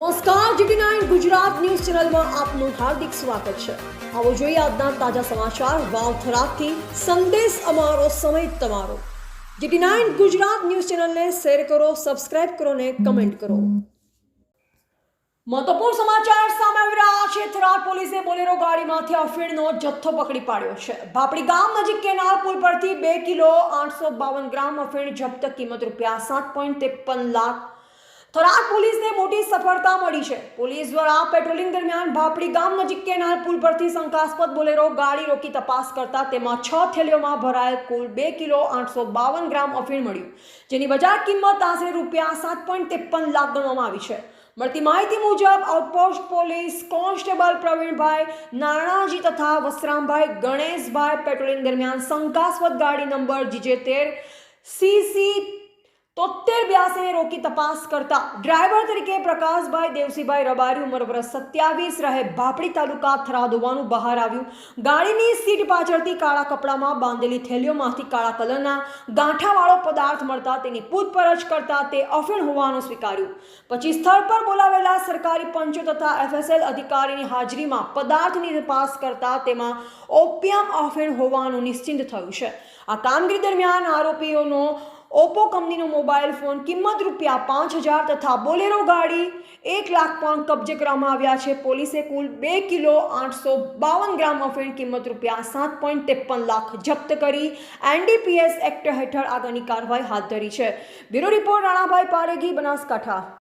નમસ્કાર, GT9 Gujarat news ચેનલમાં આપનું હાર્દિક સ્વાગત છે। આવો જોઈએ આજના તાજા સમાચાર। વાવથરાથી સંદેશ અમારો, સમય તમારો। GT9 ગુજરાત ન્યૂઝ ચેનલને શેર કરો, સબસ્ક્રાઇબ કરો ને કમેન્ટ કરો। મહત્વપૂર્ણ સમાચાર સામે આવી રહ્યા છે। થરાદ પોલીસે બોલેરો ગાડીમાંથી અફીણનો જથ્થો પકડી પાડ્યો છે। ભાપડી ગામ નજીક કેનાલ પુલ પરથી 2 કિલો 852 ગ્રામ અફીણ જપ્ત, કિંમત ₹7.53 લાખ। થરાદ પોલીસને મોટી સફળતા મળી છે। પોલીસ દ્વારા પેટ્રોલિંગ દરમિયાન ભાપડી ગામ નજીક કેનાલ પુલ પરથી શંકાસ્પદ બોલેરો ગાડી રોકી તપાસ કરતા તેમાં 6 થેલીઓમાં ભરાયેલ કુલ 2 કિલો 852 ગ્રામ અફીણ મળ્યું, જેની બજાર કિંમત આશરે ₹7.53 લાખ ગણવામાં આવી છે। મળતી માહિતી મુજબ આઉટપોસ્ટ પોલીસ કોન્સ્ટેબલ પ્રવીણભાઈ નારણાજી તથા વસરામભાઈ ગણેશભાઈ પેટ્રોલિંગ દરમિયાન શંકાસ્પદ ગાડી નંબર GJ13CC 7382 ને રોકી તપાસ કરતા ડ્રાઈવર તરીકે પ્રકાશભાઈ દેવસીભાઈ રબારી, ઉંમર વર્ષ 27, રહે ભાપડી તાલુકા થરાદ હોવાનું બહાર આવ્યું। ગાડીની સીટ પાછળથી કાળા કપડામાં બાંધેલી થેલીઓમાંથી કાળા કલરના ગાંઠાવાળો પદાર્થ મળતા તેની પૂછપરછ કરતા તે અફીણ હોવાનું સ્વીકાર્યું। પછી સ્થળ પર બોલાવેલા સરકારી પંચો તથા FSL અધિકારીની હાજરીમાં પદાર્થની તપાસ કરતા તેમાં ઓપિયમ અફીણ હોવાનું નિશ્ચિત થયું છે। આ કામગીરી દરમિયાન આરોપીઓનો ઓપ્પો કંપનીનો મોબાઈલ ફોન કિંમત ₹5000 તથા બોલેરો ગાડી 1 લાખ પણ કબજે કરવામાં આવ્યા છે। પોલીસે કુલ 2 કિલો 852 ગ્રામ અફીણ કિંમત ₹7.53 લાખ જપ્ત કરી NDPS એક્ટ હેઠળ આગળની કાર્યવાહી હાથ ધરી છે। Bureau report Ranabhai Paregi, Banaskantha.